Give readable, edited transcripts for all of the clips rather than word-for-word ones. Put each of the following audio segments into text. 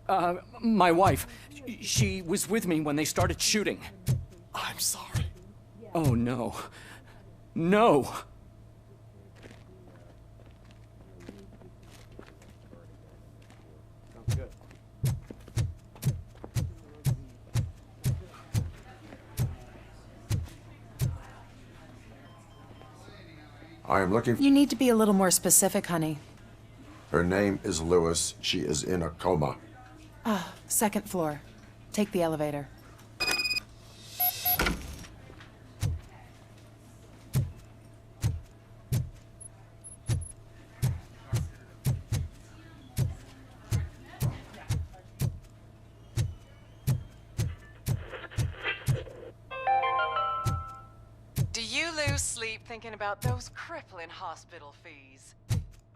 My wife. She was with me when they started shooting. I'm sorry. Oh, no. No! Sounds good. I am looking. You need to be a little more specific, honey. Her name is Lewis. She is in a coma. Second floor. Take the elevator. Do you lose sleep thinking about those crippling hospital fees?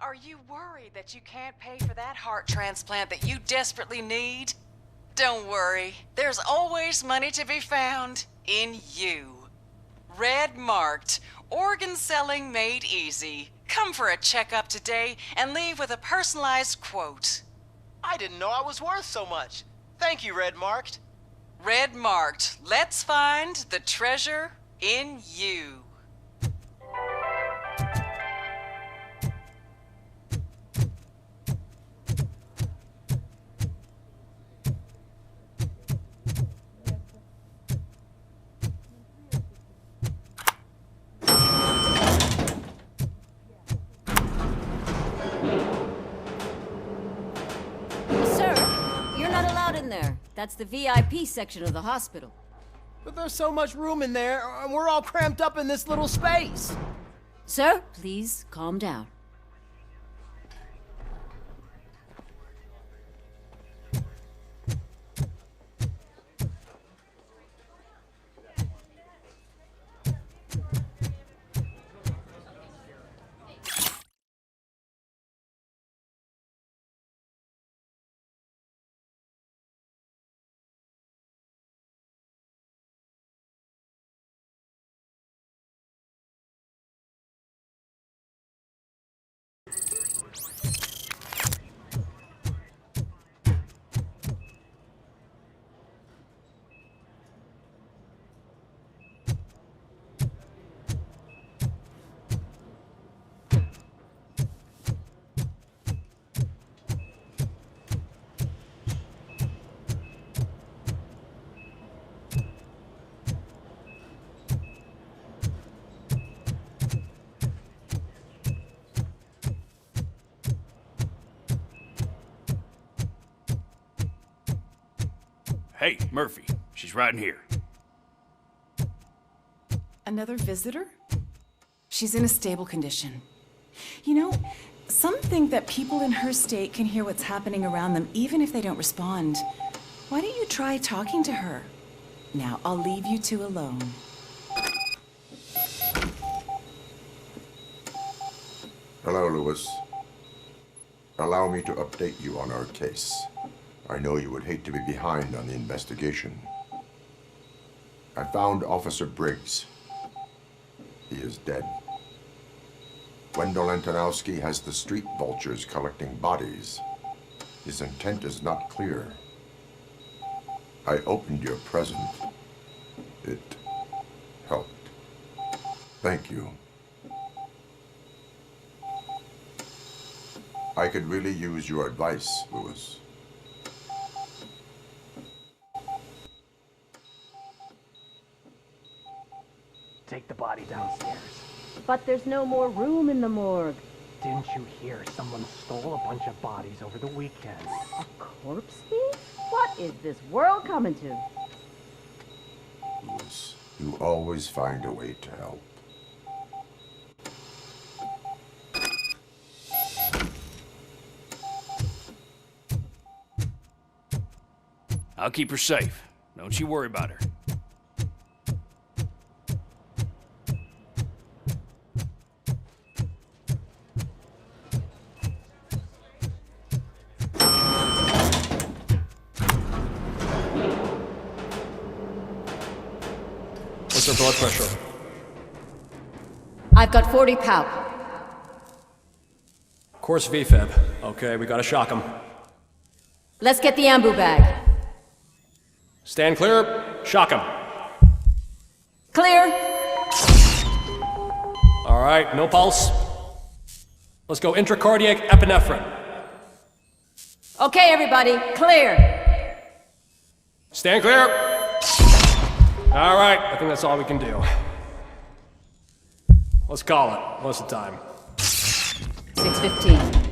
Are you worried that you can't pay for that heart transplant that you desperately need? Don't worry, there's always money to be found in you. Red marked, organ selling made easy. Come for a checkup today and leave with a personalized quote. I didn't know I was worth so much. Thank you, Red Marked. Red marked, let's find the treasure in you. Sir, you're not allowed in there. That's the VIP section of the hospital. But there's so much room in there, and we're all cramped up in this little space. Sir, please calm down. Hey, Murphy. She's right in here. Another visitor? She's in a stable condition. You know, some think that people in her state can hear what's happening around them even if they don't respond. Why don't you try talking to her? Now, I'll leave you two alone. Hello, Lewis. Allow me to update you on our case. I know you would hate to be behind on the investigation. I found Officer Briggs. He is dead. Wendell Antonowski has the street vultures collecting bodies. His intent is not clear. I opened your present. It helped. Thank you. I could really use your advice, Lewis. Take the body downstairs. But there's no more room in the morgue. Didn't you hear someone stole a bunch of bodies over the weekend? A corpse thief? What is this world coming to? Lewis, you always find a way to help. I'll keep her safe. Don't you worry about her. What's her blood pressure? I've got 40 pow. Course VFib. Okay, we gotta shock him. Let's get the ambu bag. Stand clear. Shock him. Clear. All right, no pulse. Let's go intracardiac epinephrine. Okay, everybody, clear. Stand clear. All right, I think that's all we can do. Let's call it. What's the time? 6:15.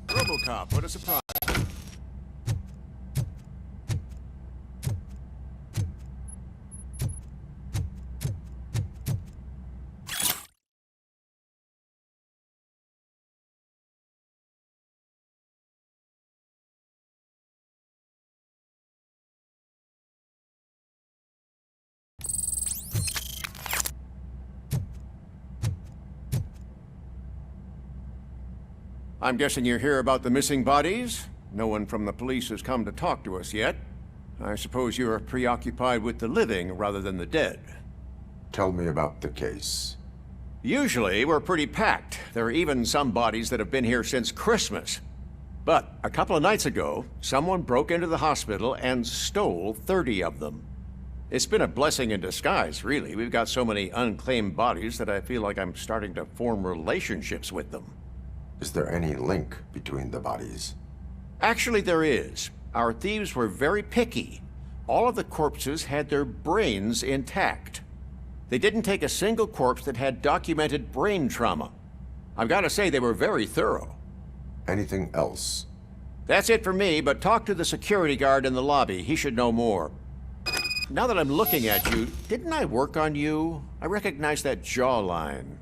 Robocop, what a surprise. I'm guessing you're here about the missing bodies? No one from the police has come to talk to us yet. I suppose you're preoccupied with the living rather than the dead. Tell me about the case. Usually, we're pretty packed. There are even some bodies that have been here since Christmas. But a couple of nights ago, someone broke into the hospital and stole 30 of them. It's been a blessing in disguise, really. We've got so many unclaimed bodies that I feel like I'm starting to form relationships with them. Is there any link between the bodies? Actually, there is. Our thieves were very picky. All of the corpses had their brains intact. They didn't take a single corpse that had documented brain trauma. I've got to say, they were very thorough. Anything else? That's it for me, but talk to the security guard in the lobby. He should know more. Now that I'm looking at you, didn't I work on you? I recognize that jawline.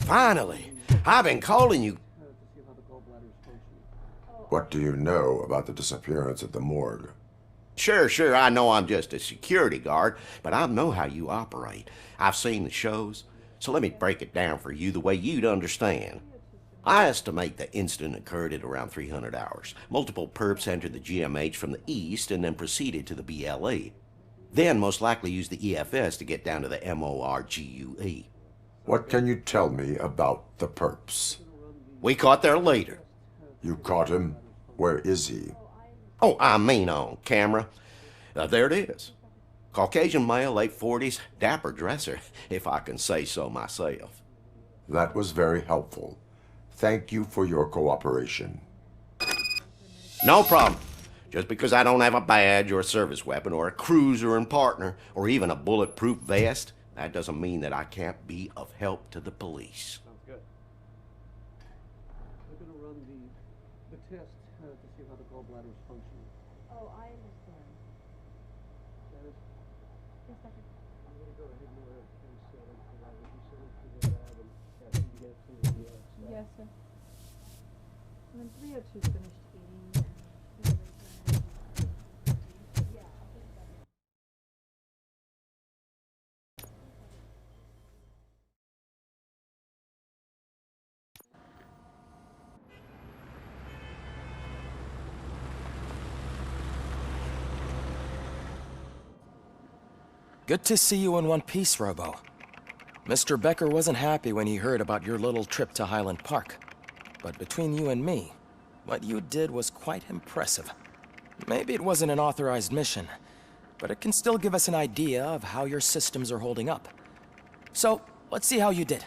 Finally! I've been calling you. What do you know about the disappearance at the morgue? Sure, I know I'm just a security guard, but I know how you operate. I've seen the shows, so let me break it down for you the way you'd understand. I estimate the incident occurred at around 300 hours. Multiple perps entered the GMH from the east and then proceeded to the BLE. Then most likely used the EFS to get down to the MORGUE. What can you tell me about the perps? We caught their leader. You caught him? Where is he? Oh, I mean on camera. There it is. Caucasian male, late 40s, dapper dresser, if I can say so myself. That was very helpful. Thank you for your cooperation. No problem. Just because I don't have a badge or a service weapon or a cruiser and partner or even a bulletproof vest, that doesn't mean that I can't be of help to the police. Sounds good. We're going to run the test to see how the gallbladder is functioning. Oh, I understand. That is, Yes, Doctor. I'm going to go ahead and order a case for that. If you send it to the lab and have them get it to the staff. Yes, sir. And then 302 finished eating. Yeah, I'll put it back. Good to see you in one piece, Robo. Mr. Becker wasn't happy when he heard about your little trip to Highland Park. But between you and me, what you did was quite impressive. Maybe it wasn't an authorized mission, but it can still give us an idea of how your systems are holding up. So, let's see how you did.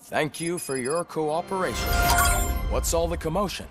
Thank you for your cooperation. What's all the commotion?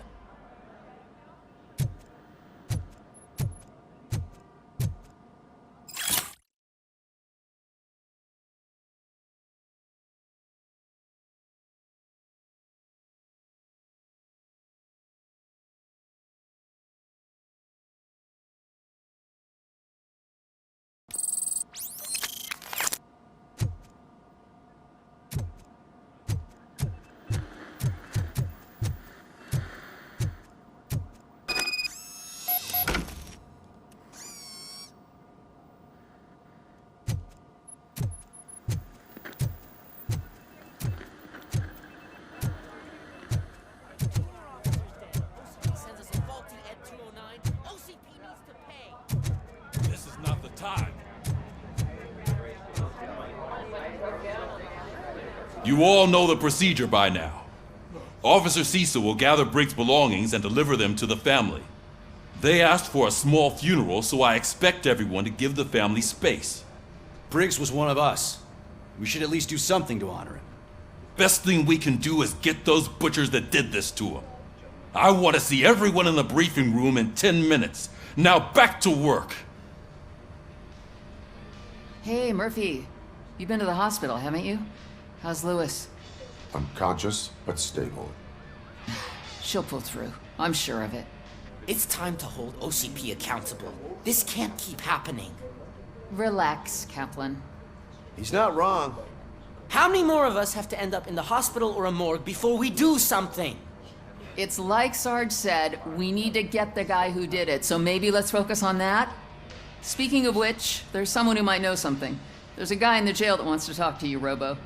This is not the time. You all know the procedure by now. Officer Cecil will gather Briggs' belongings and deliver them to the family. They asked for a small funeral, so I expect everyone to give the family space. Briggs was one of us. We should at least do something to honor him. Best thing we can do is get those butchers that did this to him. I want to see everyone in the briefing room in 10 minutes. Now back to work. Hey, Murphy. You've been to the hospital, haven't you? How's Lewis? Unconscious, but stable. She'll pull through. I'm sure of it. It's time to hold OCP accountable. This can't keep happening. Relax, Kaplan. He's not wrong. How many more of us have to end up in the hospital or a morgue before we do something? It's like Sarge said, we need to get the guy who did it, so maybe let's focus on that? Speaking of which, there's someone who might know something. There's a guy in the jail that wants to talk to you, Robo.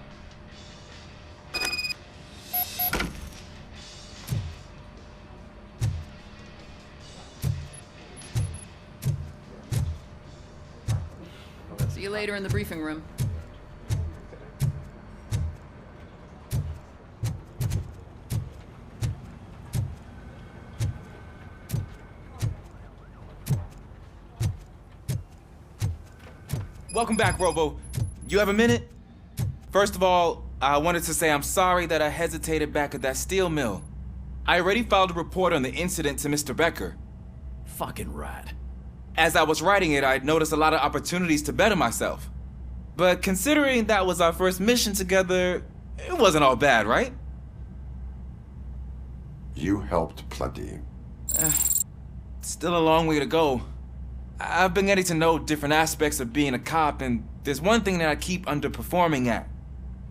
See you later in the briefing room. Welcome back, Robo. You have a minute? First of all, I wanted to say I'm sorry that I hesitated back at that steel mill. I already filed a report on the incident to Mr. Becker. Fucking rat. As I was writing it, I noticed a lot of opportunities to better myself. But considering that was our first mission together, it wasn't all bad, right? You helped plenty. Still a long way to go. I've been getting to know different aspects of being a cop, and there's one thing that I keep underperforming at.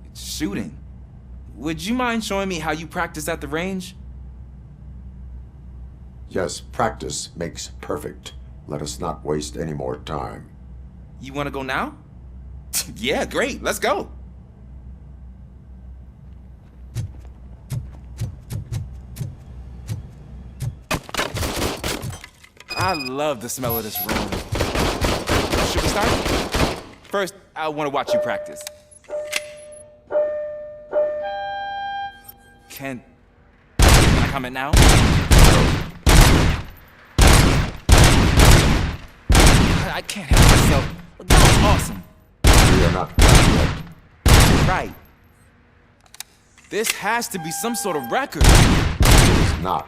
It's shooting. Would you mind showing me how you practice at the range? Yes, practice makes perfect. Let us not waste any more time. You want to go now? Yeah, great. Let's go. I love the smell of this room. Should we start? First, I want to watch you practice. Can I comment now? I can't help myself. That was awesome. We are not done yet. Right. This has to be some sort of record. It is not.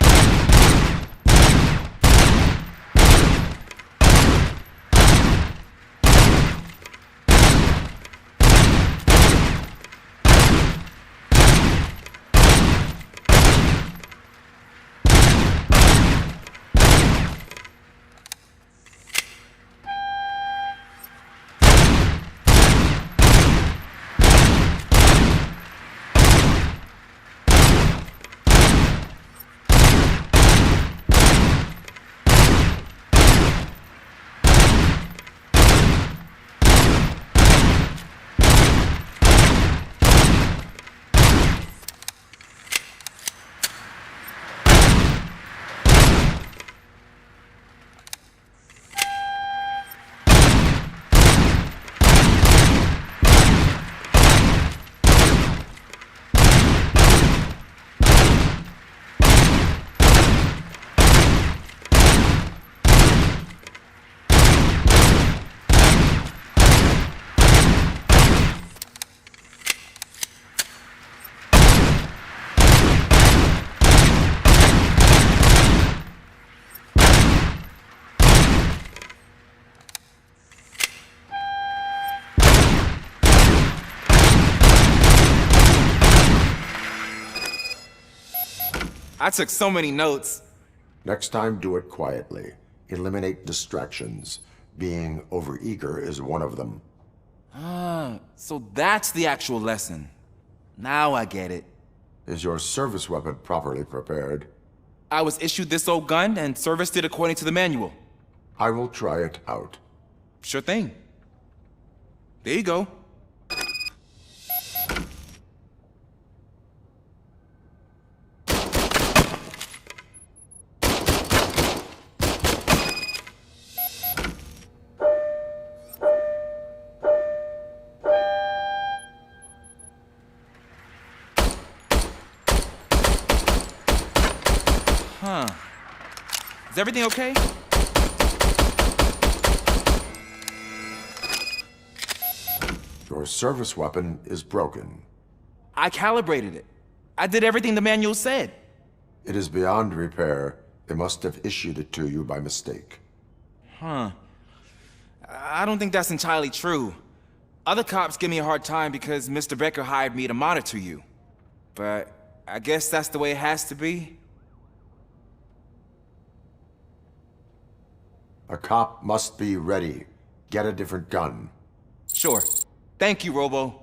I took so many notes. Next time, do it quietly. Eliminate distractions. Being overeager is one of them. Ah, so that's the actual lesson. Now I get it. Is your service weapon properly prepared? I was issued this old gun and serviced it according to the manual. I will try it out. Sure thing. There you go. Huh. Is everything okay? Your service weapon is broken. I calibrated it. I did everything the manual said. It is beyond repair. They must have issued it to you by mistake. Huh. I don't think that's entirely true. Other cops give me a hard time because Mr. Becker hired me to monitor you. But I guess that's the way it has to be. A cop must be ready. Get a different gun. Sure. Thank you, Robo.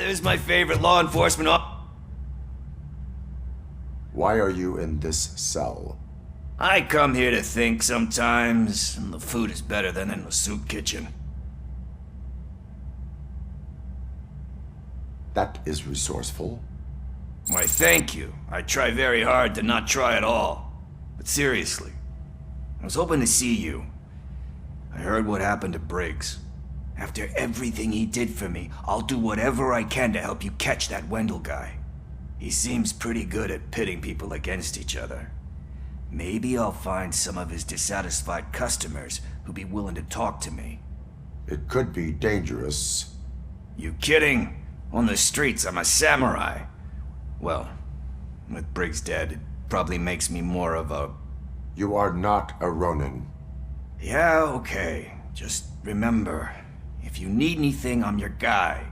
There's my favorite law enforcement Why are you in this cell? I come here to think sometimes, and the food is better than in the soup kitchen. That is resourceful. Why, thank you. I try very hard to not try at all. But seriously, I was hoping to see you. I heard what happened to Briggs. After everything he did for me, I'll do whatever I can to help you catch that Wendell guy. He seems pretty good at pitting people against each other. Maybe I'll find some of his dissatisfied customers who'll be willing to talk to me. It could be dangerous. You kidding? On the streets, I'm a samurai. Well, with Briggs dead, it probably makes me more of a... You are not a Ronin. Yeah, okay. Just remember, if you need anything, I'm your guy.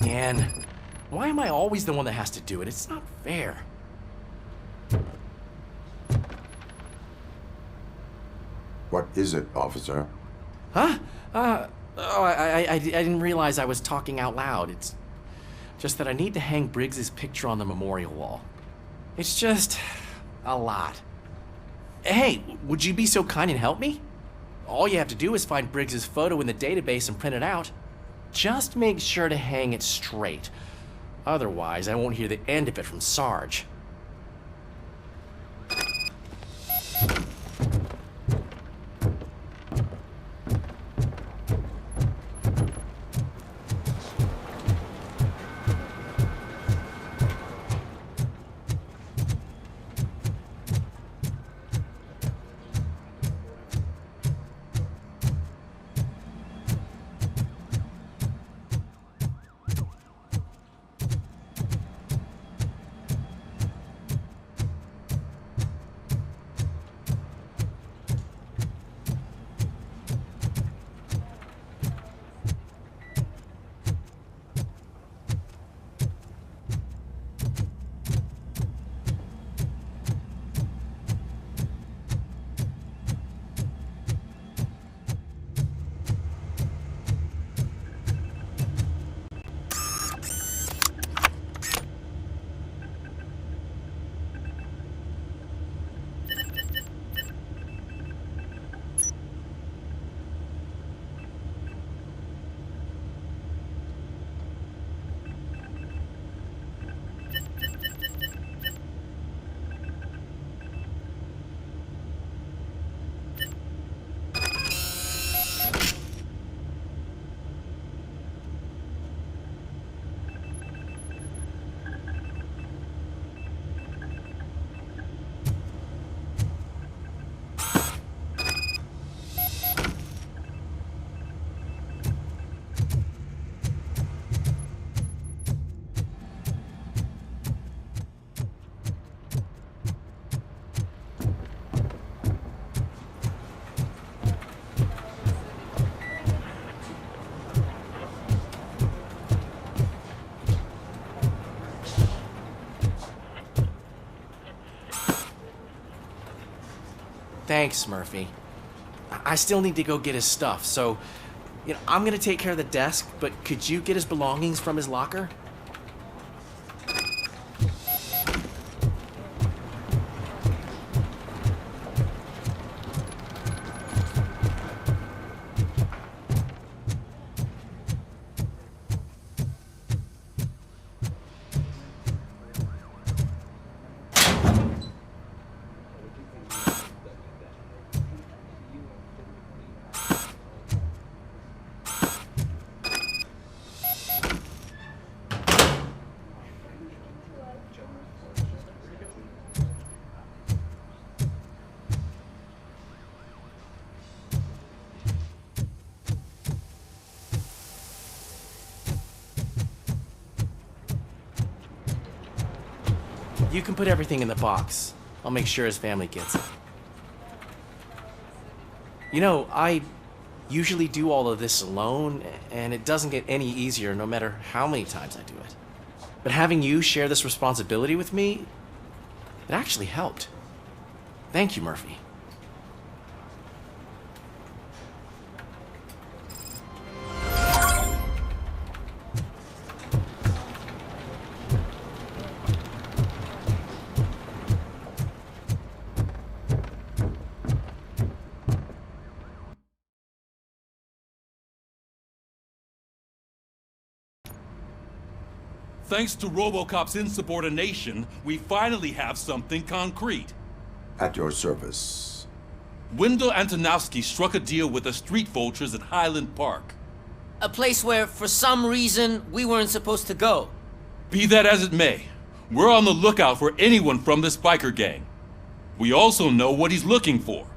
Man, why am I always the one that has to do it? It's not fair. What is it, officer? Huh? I didn't realize I was talking out loud. It's just that I need to hang Briggs's picture on the memorial wall. It's just a lot. Hey, would you be so kind and help me? All you have to do is find Briggs's photo in the database and print it out. Just make sure to hang it straight. Otherwise, I won't hear the end of it from Sarge. Thanks, Murphy. I still need to go get his stuff, so, I'm gonna take care of the desk, but could you get his belongings from his locker? You can put everything in the box. I'll make sure his family gets it. I usually do all of this alone, and it doesn't get any easier no matter how many times I do it. But having you share this responsibility with me, it actually helped. Thank you, Murphy. Thanks to Robocop's insubordination, we finally have something concrete. At your service. Wendell Antonowski struck a deal with the street vultures at Highland Park. A place where, for some reason, we weren't supposed to go. Be that as it may, we're on the lookout for anyone from this biker gang. We also know what he's looking for.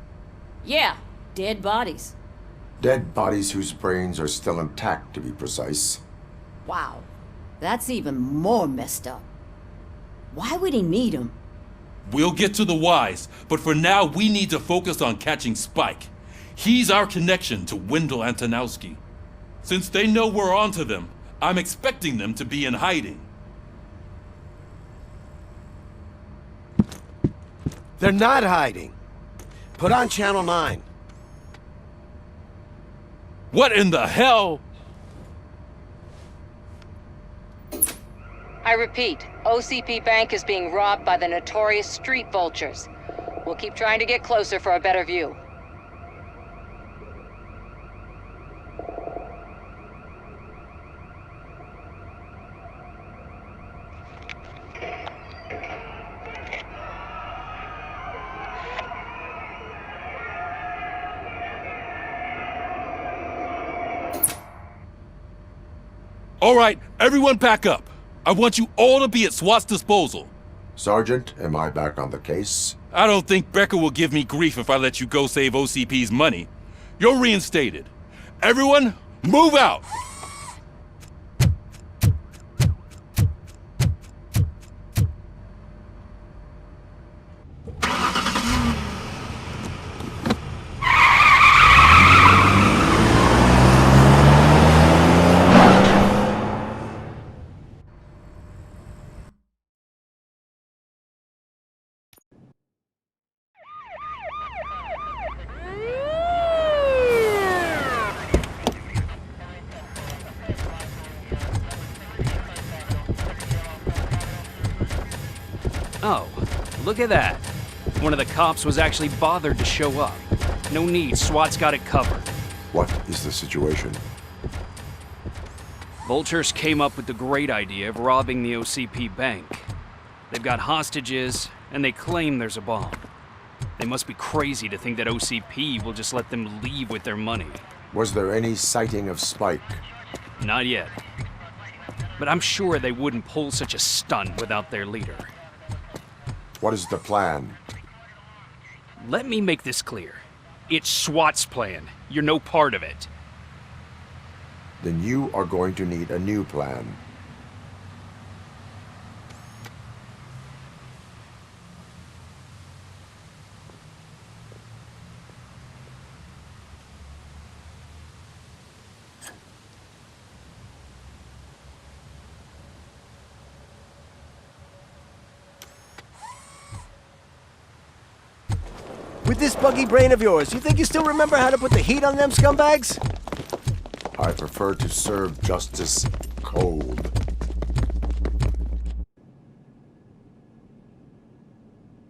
Yeah, dead bodies. Dead bodies whose brains are still intact, to be precise. Wow, that's even more messed up. Why would he need them? We'll get to the whys, but for now we need to focus on catching Spike. He's our connection to Wendell Antonowski. Since they know we're onto them, I'm expecting them to be in hiding. They're not hiding. Put on Channel 9. What in the hell? I repeat, OCP Bank is being robbed by the notorious street vultures. We'll keep trying to get closer for a better view. All right, everyone back up. I want you all to be at SWAT's disposal. Sergeant, am I back on the case? I don't think Becker will give me grief if I let you go save OCP's money. You're reinstated. Everyone, move out! Oh, look at that. One of the cops was actually bothered to show up. No need, SWAT's got it covered. What is the situation? Vultures came up with the great idea of robbing the OCP bank. They've got hostages, and they claim there's a bomb. They must be crazy to think that OCP will just let them leave with their money. Was there any sighting of Spike? Not yet. But I'm sure they wouldn't pull such a stunt without their leader. What is the plan? Let me make this clear. It's SWAT's plan. You're no part of it. Then you are going to need a new plan. With this buggy brain of yours, you think you still remember how to put the heat on them scumbags? I prefer to serve justice cold.